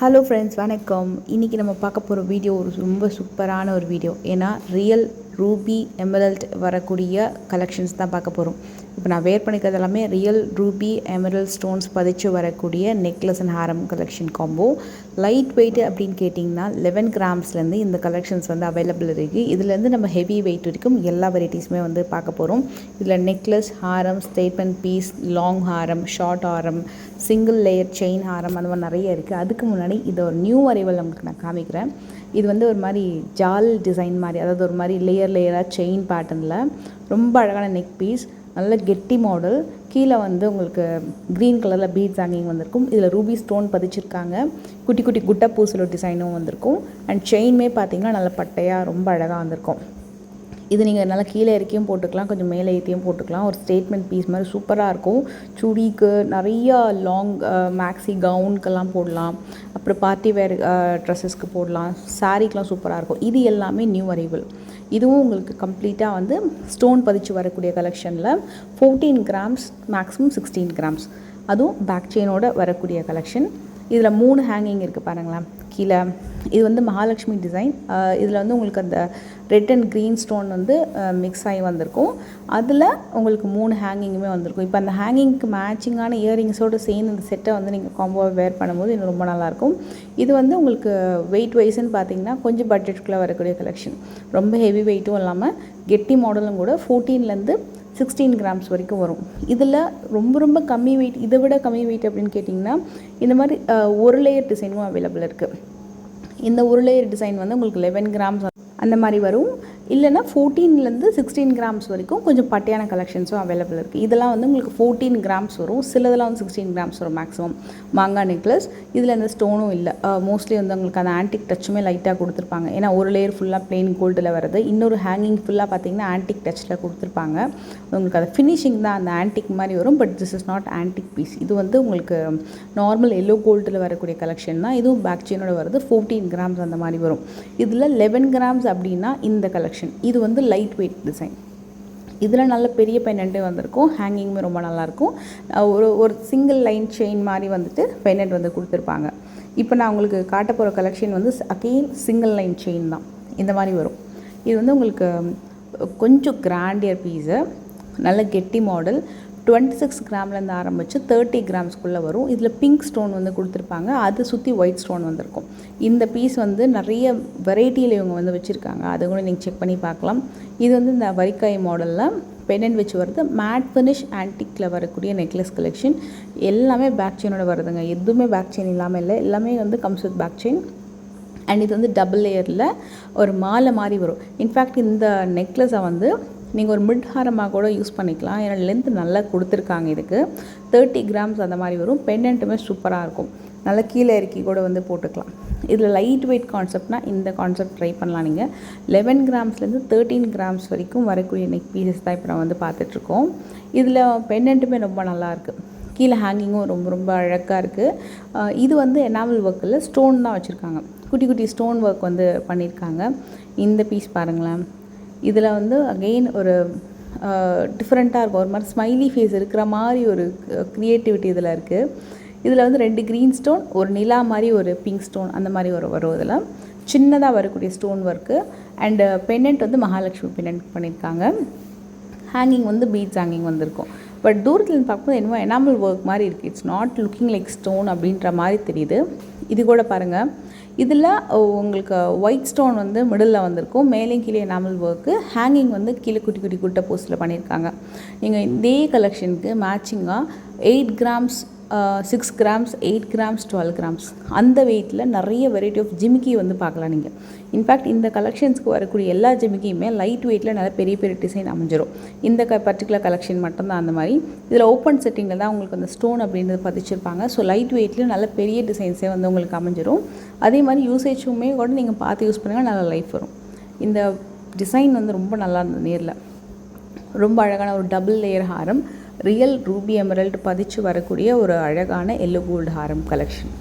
Hello friends, வணக்கம். இன்றைக்கி நம்ம பார்க்க போகிற வீடியோ ரொம்ப சூப்பரான ஒரு வீடியோ. ஏன்னா ரியல் ரூபி எமரல்ட் வரக்கூடிய கலெக்ஷன்ஸ் தான் பார்க்க போகிறோம். இப்போ நான் வேர் பண்ணிக்கிறது எல்லாமே ரியல் ரூபி எமரல்ட் ஸ்டோன்ஸ் பதிச்சு வரக்கூடிய necklace and Haram collection combo. Light weight அப்படின்னு கேட்டிங்கன்னா 11 கிராம்ஸ்லேருந்து இந்த கலெக்ஷன்ஸ் வந்து அவைலபிள் இருக்குது. இதுலேருந்து நம்ம ஹெவி வெயிட் வரைக்கும் எல்லா வெரைட்டிஸுமே வந்து பார்க்க போகிறோம். இதில் நெக்லஸ், ஹாரம், ஸ்டேட்மெண்ட் பீஸ், லாங் ஹாரம், ஷார்ட் ஹாரம், சிங்கிள் லேயர் செயின் ஹாரம், அந்த மாதிரி நிறைய இருக்குது. அதுக்கு முன்னாடி இது ஒரு நியூ அரைவல் உங்களுக்கு நான் காமிக்கிறேன். இது வந்து ஒரு மாதிரி ஜால் டிசைன் மாதிரி, அதாவது ஒரு மாதிரி லேயராக செயின் பேட்டர்னில் ரொம்ப அழகான நெக் பீஸ், நல்ல கெட்டி மாடல். கீழே வந்து உங்களுக்கு க்ரீன் கலரில் பீட்ஸ் ஹேங்கிங் வந்திருக்கும். இதில் ரூபி ஸ்டோன் பதிச்சிருக்காங்க. குட்டி குட்டி குட்டை பூசலோ டிசைனும் வந்திருக்கும். அண்ட் செயின்மே பார்த்திங்கன்னா நல்ல பட்டையாக ரொம்ப அழகாக வந்திருக்கும். இது நீங்கள் நல்லா கீழே இறக்கியும் போட்டுக்கலாம், கொஞ்சம் மேலே ஏற்றியும் போட்டுக்கலாம். ஒரு ஸ்டேட்மெண்ட் பீஸ் மாதிரி சூப்பராக இருக்கும். சுடிக்கு, நிறையா லாங் மேக்ஸி கவுனுக்கெல்லாம் போடலாம். அப்புறம் பார்ட்டி வேர் ட்ரெஸ்ஸஸ்க்கு போடலாம். சாரீக்கெலாம் சூப்பராக இருக்கும். இது எல்லாமே நியூ அரைவல். இதுவும் உங்களுக்கு கம்ப்ளீட்டாக வந்து ஸ்டோன் பதிச்சு வரக்கூடிய கலெக்ஷனில் 14 கிராம்ஸ், மேக்ஸிமம் 16 கிராம்ஸ். அதுவும் பேக் செயினோட வரக்கூடிய கலெக்ஷன். இதில் 3 ஹேங்கிங் இருக்குது பாருங்களேன் கீழே. இது வந்து மகாலட்சுமி டிசைன். இதில் வந்து உங்களுக்கு அந்த ரெட் அண்ட் க்ரீன் ஸ்டோன் வந்து மிக்ஸ் ஆகி வந்திருக்கும். அதில் உங்களுக்கு 3 ஹேங்கிங்குமே வந்திருக்கும். இப்போ அந்த ஹேங்கிங்க்கு மேட்சிங்கான இயரிங்ஸோடு சேர்ந்து இந்த செட்டை வந்து நீங்கள் காம்போவை வேர் பண்ணும்போது இது ரொம்ப நல்லாயிருக்கும். இது வந்து உங்களுக்கு வெயிட் வைஸ்ன்னு பார்த்தீங்கன்னா கொஞ்சம் பட்ஜெட்டுக்குள்ளே வரக்கூடிய கலெக்ஷன். ரொம்ப ஹெவி வெயிட்டும் இல்லாமல் கெட்டி மாடலும் கூட 14லேருந்து 16 கிராம்ஸ் வரைக்கும் வரும். இதில் ரொம்ப கம்மி வெயிட், இதை விட கம்மி வெயிட் அப்படின்னு கேட்டிங்கன்னா இந்த மாதிரி ஒரு லேயர் டிசைனும் அவைலபிள் இருக்குது. இந்த ஒரு லேயர் டிசைன் வந்து உங்களுக்கு 11 கிராம்ஸ் அந்த மாதிரி வரும். இல்லைனா 14லேருந்து 16 கிராம்ஸ் வரைக்கும் கொஞ்சம் பட்டையான கலெக்ஷன்ஸும் அவைலபிள் இருக்குது. இதெல்லாம் வந்து உங்களுக்கு 14 கிராம்ஸ் வரும். சிலதெல்லாம் வந்து 16 கிராம்ஸ் வரும் மேக்ஸிமம். மாங்காய் நெக்லஸ். இதில் எந்த ஸ்டோனும் இல்லை. மோஸ்ட்லி வந்து உங்களுக்கு அந்த ஆன்டிக் டச்சுமே லைட்டாக கொடுத்துருப்பாங்க. ஏன்னா ஒரு லேயர் ஃபுல்லாக பிளெயின் கோல்டில் வருது. இன்னொரு ஹேங்கிங் ஃபுல்லாக பார்த்தீங்கன்னா ஆன்டிக் டச்சில் கொடுத்துருப்பாங்க. உங்களுக்கு அது ஃபினிஷிங் தான் அந்த ஆன்டிக் மாதிரி வரும். But this is not antique piece. இது வந்து உங்களுக்கு நார்மல் எல்லோ கோல்டில் வரக்கூடிய கலெக்ஷன் தான். இதுவும் பேக் செயினோட வருது. 14 கிராம்ஸ் அந்த மாதிரி வரும். இதில் 11 கிராம்ஸ் அப்படின்னா இந்த கலெக்ஷன். இது வந்து லைட் வெயிட் டிசைன். இதில் நல்ல பெரிய பெண்டன்ட்டே வந்திருக்கும். ஹேங்கிங்குமே ரொம்ப நல்லாயிருக்கும். ஒரு சிங்கிள் லைன் செயின் மாதிரி வந்துட்டு பெண்டன்ட் வந்து கொடுத்துருப்பாங்க. இப்போ நான் உங்களுக்கு காட்ட போகிற கலெக்ஷன் வந்து அகெயின் சிங்கிள் லைன் செயின் தான். இந்த மாதிரி வரும். இது வந்து உங்களுக்கு கொஞ்சம் கிராண்டியர் பீஸு, நல்ல கெட்டி மாடல். 26 கிராம்லேருந்து ஆரம்பித்து 30 கிராம்ஸ்க்குள்ளே வரும். இதில் பிங்க் ஸ்டோன் வந்து கொடுத்துருப்பாங்க. அதை சுற்றி ஒயிட் ஸ்டோன் வந்திருக்கும். இந்த பீஸ் வந்து நிறைய வெரைட்டியில் இவங்க வந்து வச்சுருக்காங்க. அதை கூட நீங்கள் செக் பண்ணி பார்க்கலாம். இது வந்து இந்த வரிக்காய் மாடலில் பெண்டன்ட் வச்சு வருது. மேட் ஃபினிஷ் ஆன்டிக்கில் வரக்கூடிய நெக்லஸ் கலெக்ஷன். எல்லாமே பேக் செயினோட வருதுங்க. எதுவுமே பேக் செயின் இல்லாமல் இல்லை. எல்லாமே வந்து comes with back chain. And இது வந்து டபுள் லேயரில் ஒரு மாலை மாதிரி வரும். இன்ஃபேக்ட் இந்த நெக்லஸை வந்து நீங்கள் ஒரு மிட் ஹாரமாக கூட யூஸ் பண்ணிக்கலாம். ஏன்னா லென்த் நல்லா கொடுத்துருக்காங்க. இதுக்கு 30 கிராம்ஸ் அந்த மாதிரி வரும். பெண்டன்ட்டுமே சூப்பராக இருக்கும். நல்லா கீழே இறக்கி கூட வந்து போட்டுக்கலாம். இதில் லைட் வெயிட் கான்செப்ட்னா இந்த கான்செப்ட் ட்ரை பண்ணலாம். நீங்கள் 11 கிராம்ஸ்லேருந்து 13 கிராம்ஸ் வரைக்கும் வரக்கூடிய நெக் பீசஸ் தான் இப்போ நான் வந்து பார்த்துட்ருக்கோம். இதில் பெண்டன்ட்டுமே ரொம்ப நல்லாயிருக்கு. கீழே ஹேங்கிங்கும் ரொம்ப அழகாக இருக்குது. இது வந்து எனாமல் ஒர்க்கில் ஸ்டோன் தான் வச்சுருக்காங்க. குட்டி குட்டி ஸ்டோன் ஒர்க் வந்து பண்ணியிருக்காங்க. இந்த பீஸ் பாருங்களேன். இதில் வந்து அகெயின் ஒரு டிஃப்ரெண்ட்டாக இருக்கும். ஒரு மாதிரி ஸ்மைலி ஃபேஸ் இருக்கிற மாதிரி ஒரு க்ரியேட்டிவிட்டி இதில் இருக்குது. இதில் வந்து 2 க்ரீன் ஸ்டோன், ஒரு நிலா மாதிரி ஒரு பிங்க் ஸ்டோன் அந்த மாதிரி வரும். இதில் சின்னதாக வரக்கூடிய ஸ்டோன் ஒர்க்கு. அண்டு பெண்டன்ட் வந்து மகாலட்சுமி பெண்டன்ட் பண்ணியிருக்காங்க. ஹேங்கிங் வந்து பீட்ஸ் ஹேங்கிங் வந்திருக்கும். பட் தூரத்துலேருந்து பார்க்கும்போது என்னமோ எனாமல் ஒர்க் மாதிரி இருக்குது. It's not looking like stone அப்படின்ற மாதிரி தெரியுது. இது கூட பாருங்கள். இதில் உங்களுக்கு ஒயிட் ஸ்டோன் வந்து மிடில் வந்திருக்கும். மேலேயும் கீழே எனாமல் ஒர்க்கு. ஹேங்கிங் வந்து கீழே குட்டி குட்டி குட்டை போஸ்ட்டில் பண்ணியிருக்காங்க. நீங்கள் இதே கலெக்ஷனுக்கு மேட்சிங்காக 8 கிராம்ஸ், 6 கிராம்ஸ், 8 கிராம்ஸ், 12 கிராம்ஸ் அந்த வெயிட்டில் நிறைய வெரைட்டி ஆஃப் ஜிமிக்கி வந்து பார்க்கலாம் நீங்கள். இன்ஃபேக்ட் இந்த கலெக்ஷன்ஸ்க்கு வரக்கூடிய எல்லா ஜிமிக்கியுமே லைட் வெயிட்டில் நல்ல பெரிய பெரிய டிசைன் அமைஞ்சிடும். இந்த பர்டிகுலர் கலெக்ஷன் மட்டும்தான் அந்த மாதிரி. இதில் ஓப்பன் செட்டிங்கில் தான் உங்களுக்கு அந்த ஸ்டோன் அப்படின்றது பதிச்சிருப்பாங்க. ஸோ லைட் வெயிட்டில் நல்ல பெரிய டிசைன்ஸே வந்து உங்களுக்கு அமைஞ்சிடும். அதே மாதிரி யூசேஜுமே கூட நீங்கள் பார்த்து யூஸ் பண்ணுங்கள், நல்ல லைஃப் வரும். இந்த டிசைன் வந்து ரொம்ப நல்லா இருந்தது நேரில். ரொம்ப அழகான ஒரு டபுள் லேயர் ஹாரம். ரியல் ரூபி எமரல்ட் பதிச்சு வரக்கூடிய ஒரு அழகான எல்லோ கோல்டு ஹாரம் கலெக்ஷன்.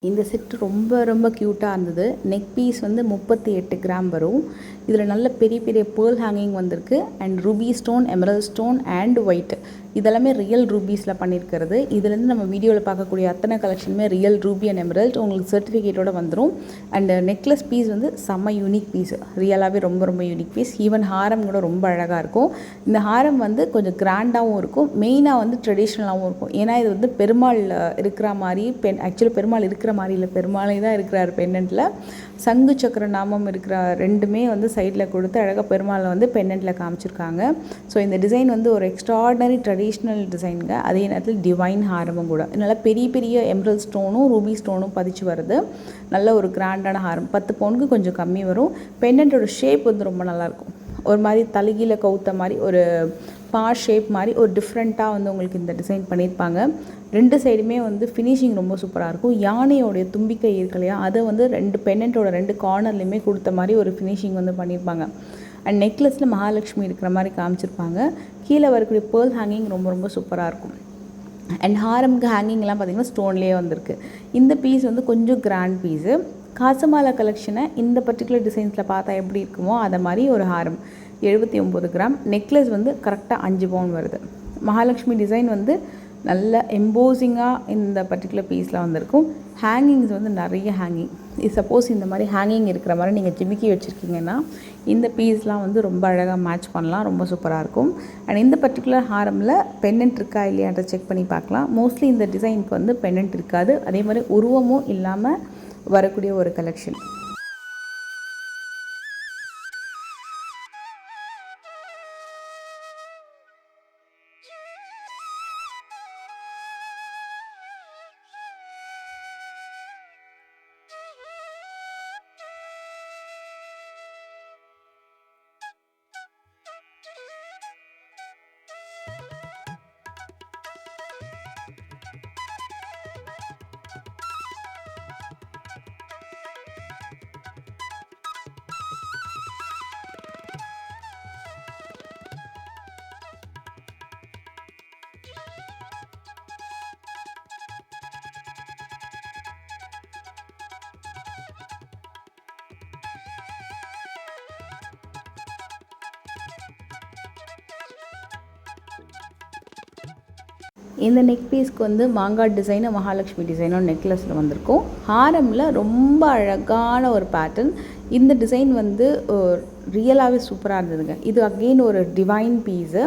இந்த செட் ரொம்ப ரொம்ப க்யூட்டாக இருந்தது. நெக் பீஸ் வந்து 38 கிராம் வரும். இதில் நல்ல பெரிய பெரிய பேர்ல் ஹேங்கிங் வந்திருக்கு. And Ruby stone, emerald stone and white இதெல்லாமே ரியல் ரூபீஸில் பண்ணியிருக்கிறது. இதுலேருந்து நம்ம வீடியோவில் பார்க்கக்கூடிய அத்தனை கலெக்ஷனுமே ரியல் ரூபி அண்ட் எமரல்ட் உங்களுக்கு சர்டிஃபிகேட்டோட வந்துடும். அண்ட் நெக்லஸ் பீஸ் வந்து செம்ம யூனிக் பீஸ், ரியலாகவே ரொம்ப ரொம்ப யூனிக் பீஸ். ஈவன் ஹாரம் கூட ரொம்ப அழகாக இருக்கும். இந்த ஹாரம் வந்து கொஞ்சம் கிராண்டாகவும் இருக்கும், மெயினாக வந்து ட்ரெடிஷ்னலாகவும் இருக்கும். ஏன்னா இது வந்து பெருமாள் இருக்கிற மாதிரி ஆக்சுவலி பெருமாள் இருக்கிற மாதிரி இல்லை, பெருமாளே தான் இருக்கிறார் பெண்டன்ட்டில். சங்கு சக்கர நாமம் இருக்கிற ரெண்டுமே வந்து சைடில் கொடுத்து அழகாக பெருமாளை வந்து பெண்டன்ட்டில் காமிச்சிருக்காங்க. ஸோ இந்த டிசைன் வந்து ஒரு எக்ஸ்ட்ராடனரி ட்ரெடிஷ்னல் டிசைனுங்க, அதே நேரத்தில் டிவைன் ஹாரமும் கூட. நல்லா பெரிய பெரிய எம்ரல்ட் ஸ்டோனும் ரூபி ஸ்டோனும் பதிச்சு வருது. நல்ல ஒரு கிராண்டான ஹாரம், 10 பவுனுக்கு கொஞ்சம் கம்மி வரும். பெண்டன்ட்டோட ஷேப் வந்து ரொம்ப நல்லாயிருக்கும், ஒரு மாதிரி தலைகீழ கவுத்த மாதிரி ஒரு ஷேப் மாதிரி ஒரு டிஃப்ரெண்ட்டாக வந்து உங்களுக்கு இந்த டிசைன் பண்ணியிருப்பாங்க. 2 சைடுமே வந்து ஃபினிஷிங் ரொம்ப சூப்பராக இருக்கும். யானையோடைய தும்பிக்கை இருக்கு இல்லையா, அதை வந்து 2 பெண்டன்ட்டோட 2 கார்னர்லையுமே கொடுத்த மாதிரி ஒரு ஃபினிஷிங் வந்து பண்ணியிருப்பாங்க. அண்ட் நெக்லஸில் மகாலட்சுமி இருக்கிற மாதிரி காமிச்சிருப்பாங்க. கீழே வரக்கூடிய பேர்ல் ஹேங்கிங் ரொம்ப ரொம்ப சூப்பராக இருக்கும். அண்ட் ஹாரம்க்கு ஹேங்கிங்லாம் பார்த்திங்கன்னா ஸ்டோன்லேயே வந்திருக்கு. இந்த பீஸ் வந்து கொஞ்சம் கிராண்ட் பீஸு. காசமாலா கலெக்ஷனை இந்த பர்டிகுலர் டிசைன்ஸில் பார்த்தா எப்படி இருக்குமோ அதை மாதிரி ஒரு ஹாரம் 79 கிராம். நெக்லஸ் வந்து கரெக்டாக 5 பவுன் வருது. மகாலட்சுமி டிசைன் வந்து நல்ல எம்போசிங்காக இந்த பர்டிகுலர் பீஸில் வந்திருக்கும். ஹேங்கிங்ஸ் வந்து நிறைய ஹேங்கிங். சப்போஸ் இந்த மாதிரி ஹேங்கிங் இருக்கிற மாதிரி நீங்கள் ஜிமிக்கி வச்சுருக்கீங்கன்னா இந்த பீஸ்லாம் வந்து ரொம்ப அழகாக மேட்ச் பண்ணலாம், ரொம்ப சூப்பராக இருக்கும். அண்ட் இந்த பர்டிகுலர் ஹாரமில் பெண்டன்ட் இருக்கா இல்லையான்ற செக் பண்ணி பார்க்கலாம். மோஸ்ட்லி இந்த டிசைனுக்கு வந்து பெண்டன்ட் இருக்காது, அதே மாதிரி உருவமும் இல்லாமல் வரக்கூடிய ஒரு கலெக்ஷன். இந்த நெக் பீஸ்க்கு வந்து மாங்காய் டிசைனும் மகாலட்சுமி டிசைனும் நெக்லஸில் வந்திருக்கும். ஹாரமில் ரொம்ப அழகான ஒரு பேட்டர்ன். இந்த டிசைன் வந்து ரியலாகவே சூப்பராக இருந்ததுங்க. இது அகெயின் ஒரு டிவைன் பீஸு.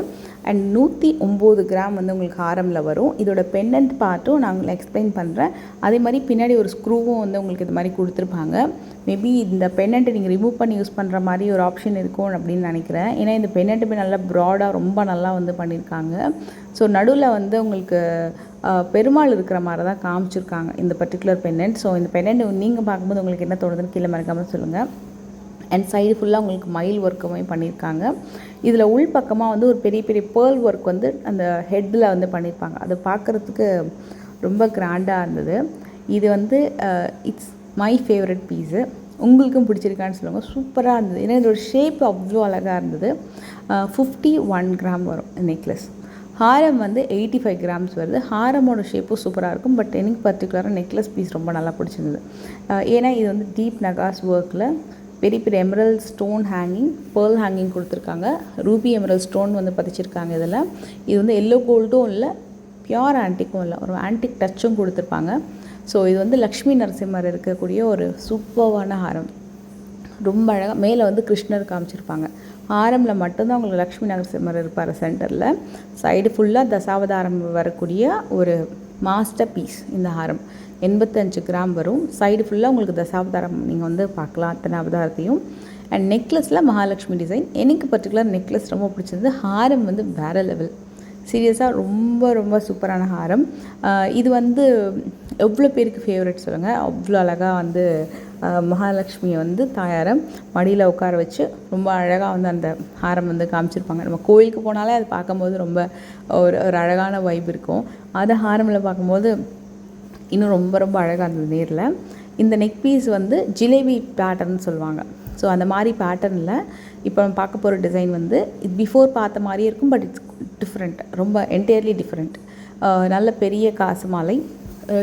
அண்ட் 109 கிராம் வந்து உங்களுக்கு ஹாரமில் வரும். இதோட பெண்டன்ட் பார்ட்டும் நான் உங்களுக்கு எக்ஸ்பிளைன் பண்ணுறேன். அதே மாதிரி பின்னாடி ஒரு ஸ்க்ரூவும் வந்து உங்களுக்கு இது மாதிரி கொடுத்துருப்பாங்க. மேபி இந்த பெண்டன்ட்டை நீங்கள் ரிமூவ் பண்ணி யூஸ் பண்ணுற மாதிரி ஒரு ஆப்ஷன் இருக்கும் அப்படின்னு நினைக்கிறேன். ஏன்னா இந்த பெண்டன்ட்டுமே நல்லா ப்ராடாக ரொம்ப நல்லா வந்து பண்ணியிருக்காங்க. ஸோ நடுவில் வந்து உங்களுக்கு பெருமாள் இருக்கிற மாதிரி தான் காமிச்சிருக்காங்க இந்த பர்டிகுலர் பெண்டன்ட். ஸோ இந்த பெண்டன்ட் நீங்கள் பார்க்கும்போது உங்களுக்கு என்ன தோணுதுன்னு கீழே மறக்காமல் சொல்லுங்கள். அண்ட் சைடு ஃபுல்லாக உங்களுக்கு மயில் ஒர்க்குமே பண்ணியிருக்காங்க. இதில் உள் பக்கமாக வந்து ஒரு பெரிய பெரிய பேர்ல் ஒர்க் வந்து அந்த ஹெட்டில் வந்து பண்ணியிருப்பாங்க. அது பார்க்குறதுக்கு ரொம்ப கிராண்டாக இருந்தது. இது வந்து இட்ஸ் மை ஃபேவரட் பீஸு. உங்களுக்கும் பிடிச்சிருக்கான்னு சொல்லுவாங்க. சூப்பராக இருந்தது. ஏன்னா இதோட ஷேப் அவ்வளோ அழகாக இருந்தது. 51 கிராம் வரும் நெக்லஸ். ஹாரம் வந்து 85 கிராம்ஸ் வருது. ஹாரமோட ஷேப்பும் சூப்பராக இருக்கும். பட் எனக்கு பர்டிகுலராக நெக்லஸ் பீஸ் ரொம்ப நல்லா பிடிச்சிருந்தது. ஏன்னா இது வந்து டீப் நகாஸ் ஒர்க்கில் பெரிய பெரிய emerald stone hanging, pearl hanging கொடுத்துருக்காங்க. ரூபி எமரல்ட் ஸ்டோன் வந்து பதிச்சிருக்காங்க. இதில் இது வந்து எல்லோ கோல்டும் இல்லை, பியோர் ஆன்டிக்கும் இல்லை, ஒரு ஆன்டிக் டச்சும் கொடுத்துருப்பாங்க. ஸோ இது வந்து லக்ஷ்மி நரசிம்மர் இருக்கக்கூடிய ஒரு சூப்பர்வான ஹாரம். ரொம்ப அழகாக மேலே வந்து கிருஷ்ணர் காமிச்சிருப்பாங்க. ஹாரமில் மட்டும்தான் உங்களுக்கு லக்ஷ்மி நரசிம்மர் இருப்பார் சென்டரில். சைடு ஃபுல்லாக தசாவதாரம் வரக்கூடிய ஒரு மாஸ்டர் பீஸ் இந்த ஹாரம். 85 கிராம் வரும். சைடு ஃபுல்லாக உங்களுக்கு தசாவதாரம் நீங்கள் வந்து பார்க்கலாம் அத்தனை அவதாரத்தையும். அண்ட் நெக்லஸில் மகாலட்சுமி டிசைன். எனக்கு பர்டிகுலர் நெக்லஸ் ரொம்ப பிடிச்சது. ஹாரம் வந்து வேறு லெவல், சீரியஸாக ரொம்ப ரொம்ப சூப்பரான ஹாரம். இது வந்து எவ்வளோ பேருக்கு ஃபேவரட் சொல்லுங்கள். அவ்வளோ அழகாக வந்து மகாலட்சுமியை வந்து தாயாரை மடியில் உட்கார வச்சு ரொம்ப அழகாக வந்து அந்த ஹாரம் வந்து காமிச்சிருப்பாங்க. நம்ம கோயிலுக்கு போனாலே அது பார்க்கும்போது ரொம்ப ஒரு அழகான வைப் இருக்கும். அதை ஹாரமில் பார்க்கும்போது இன்னும் ரொம்ப ரொம்ப அழகாக இருந்தது நேரில். இந்த நெக் பீஸ் வந்து ஜிலேபி பேட்டர்ன் சொல்லுவாங்க. ஸோ அந்த மாதிரி பேட்டர்னில் இப்போ நம்ம பார்க்க போகிற டிசைன் வந்து இது பிஃபோர் பார்த்த மாதிரியே இருக்கும். பட் இட்ஸ் டிஃப்ரெண்ட், ரொம்ப என்டையர்லி டிஃப்ரெண்ட். நல்ல பெரிய காசு மாலை,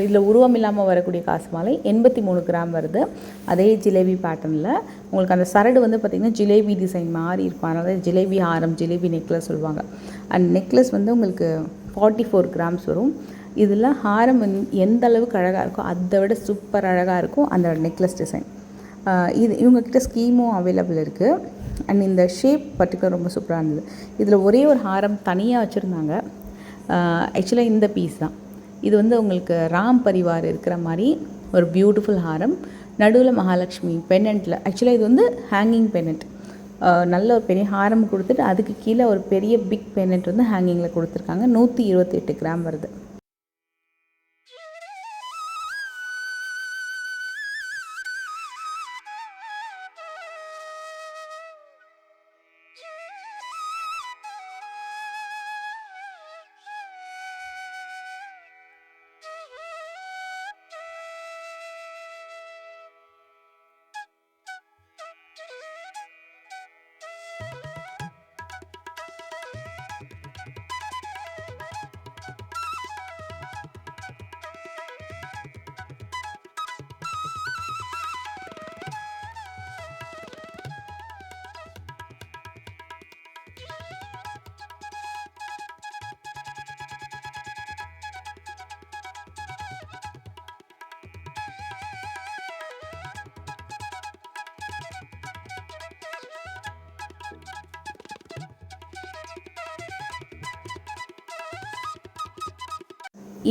இதில் உருவம் இல்லாமல் வரக்கூடிய காசு மாலை 83 கிராம் வருது. அதே ஜிலேபி பேட்டர்னில் உங்களுக்கு அந்த சரடு வந்து பார்த்திங்கன்னா ஜிலேபி டிசைன் மாதிரி இருக்கும். அதனால ஜிலேபி ஹாரம், ஜிலேபி நெக்லஸ் சொல்லுவாங்க. அண்ட் நெக்லஸ் வந்து உங்களுக்கு 44 கிராம்ஸ் வரும். இதில் ஹாரம் எந்த அளவுக்கு அழகாக இருக்கோ அதை விட சூப்பர் அழகாக இருக்கும் அந்த நெக்லஸ் டிசைன். இது இவங்கக்கிட்ட ஸ்கீமும் அவைலபிள் இருக்குது. அண்ட் இந்த ஷேப் பர்டிகுலர் ரொம்ப சூப்பராக இருந்தது. இதில் ஒரே ஒரு ஹாரம் தனியாக வச்சுருந்தாங்க. ஆக்சுவலாக இந்த பீஸ் தான். இது வந்து உங்களுக்கு ராம் பரிவார் இருக்கிற மாதிரி ஒரு பியூட்டிஃபுல் ஹாரம். நடுவில் மகாலட்சுமி பென்னண்ட்டில். ஆக்சுவலாக இது வந்து ஹேங்கிங் பென்னண்ட். நல்ல ஒரு பெரிய ஹாரம் கொடுத்துட்டு அதுக்கு கீழே ஒரு பெரிய பிக் பென்னண்ட் வந்து ஹேங்கிங்கில் கொடுத்துருக்காங்க. 128 கிராம் வருது.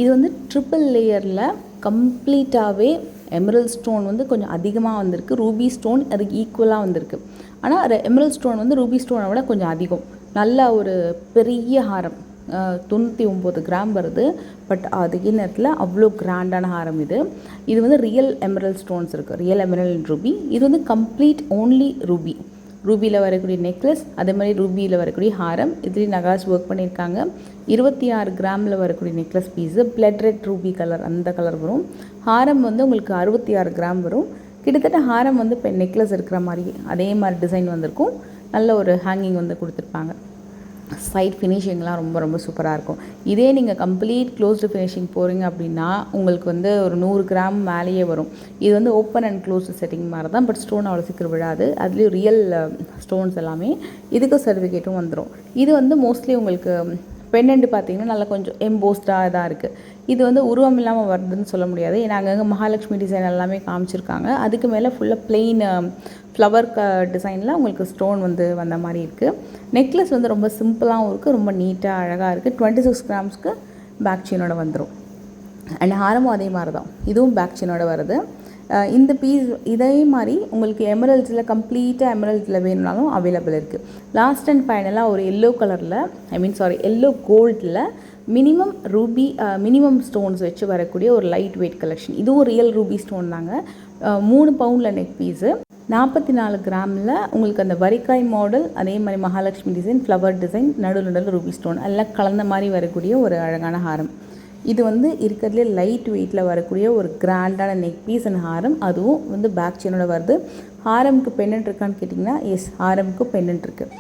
இது வந்து ட்ரிபிள் லேயரில் கம்ப்ளீட்டாகவே எமரல்ட் ஸ்டோன் வந்து கொஞ்சம் அதிகமாக வந்திருக்கு. ரூபி ஸ்டோன் அதுக்கு ஈக்குவலாக வந்திருக்கு. ஆனால் எமரல்ட் ஸ்டோன் வந்து ரூபி ஸ்டோனை விட கொஞ்சம் அதிகம். நல்ல ஒரு பெரிய ஹாரம் 99 கிராம் வருது. பட் அதே நேரத்தில் அவ்வளோ கிராண்டான ஹாரம் இது. இது வந்து ரியல் எமரல்ட் ஸ்டோன்ஸ் இருக்குது. Real emerald Ruby. இது வந்து கம்ப்ளீட் ஓன்லி ரூபி. ரூபியில் வரக்கூடிய நெக்லஸ், அதே மாதிரி ரூபியில் வரக்கூடிய ஹாரம். இதுலேயும் நகாஸ் ஒர்க் பண்ணியிருக்காங்க. 26 கிராமில் வரக்கூடிய necklace piece. Blood red ruby colour, அந்த கலர் வரும். ஹாரம் வந்து உங்களுக்கு 66 கிராம் வரும். கிட்டத்தட்ட ஹாரம் வந்து இப்போ நெக்லஸ் இருக்கிற மாதிரி அதே மாதிரி டிசைன் வந்திருக்கும். நல்ல ஒரு ஹேங்கிங் வந்து கொடுத்துருப்பாங்க. சைட் ஃபினிஷிங்லாம் ரொம்ப ரொம்ப சூப்பராக இருக்கும். இதே நீங்கள் கம்ப்ளீட் க்ளோஸ்டு ஃபினிஷிங் போகிறீங்க அப்படின்னா உங்களுக்கு வந்து ஒரு 100 கிராம் மேலேயே வரும். இது வந்து ஓப்பன் அண்ட் க்ளோஸ்டு செட்டிங் மாதிரி தான். பட் ஸ்டோன் அவ்வளோ சீக்கிரம் விழாது. அதுலேயும் ரியல் ஸ்டோன்ஸ் எல்லாமே. இதுக்கு சர்டிஃபிகேட்டும் வந்துடும். இது வந்து மோஸ்ட்லி உங்களுக்கு பென்னண்ட் பார்த்திங்கன்னா நல்லா கொஞ்சம் எம்போஸ்டாக தான் இருக்குது. இது வந்து உருவம் இல்லாமல் வருதுன்னு சொல்ல முடியாது. ஏன்னா அங்கங்கே மகாலட்சுமி டிசைன் எல்லாமே காமிச்சிருக்காங்க. அதுக்கு மேலே ஃபுல்லாக பிளெயின் ஃப்ளவர் டிசைனில் உங்களுக்கு ஸ்டோன் வந்து வந்த மாதிரி இருக்குது. நெக்லஸ் வந்து ரொம்ப சிம்பிளாகவும் இருக்குது, ரொம்ப நீட்டாக அழகாக இருக்குது. 26 கிராம்ஸ்க்கு பேக் செயினோட வந்துடும். அண்ட் ஹாரமும் அதே மாதிரி தான். இதுவும் பேக் செயினோட வருது. இந்த பீஸ் இதே மாதிரி உங்களுக்கு எமரல்ட்ஸில் கம்ப்ளீட்டாக எமரல்ட்ஸில் வேணும்னாலும் அவைலபிள் இருக்குது. லாஸ்ட் அண்ட் ஃபைனலாக ஒரு எல்லோ கலரில் எல்லோ கோல்டில் மினிமம் ஸ்டோன்ஸ் வச்சு வரக்கூடிய ஒரு லைட் வெயிட் கலெக்ஷன். இதுவும் ரியல் ரூபி ஸ்டோன் தாங்க. 3 பவுண்டில் நெக் பீஸு. 44 கிராமில் உங்களுக்கு அந்த வரிக்காய் மாடல், அதே மாதிரி மகாலட்சுமி டிசைன், ஃப்ளவர் டிசைன், நடுவில் ரூபி ஸ்டோன் எல்லாம் கலந்த மாதிரி வரக்கூடிய ஒரு அழகான ஹாரம். இது வந்து இருக்கிறதுலே லைட் வெயிட்டில் வரக்கூடிய ஒரு கிராண்டான நெக் பீஸ் அண்ட் ஹாரம். அதுவும் வந்து பேக் செயினோட வருது. ஹாரமுக்கு பென்னண்ட் இருக்கான்னு கேட்டிங்கன்னா எஸ், ஹாரமுக்கு பென்னண்ட் இருக்குது.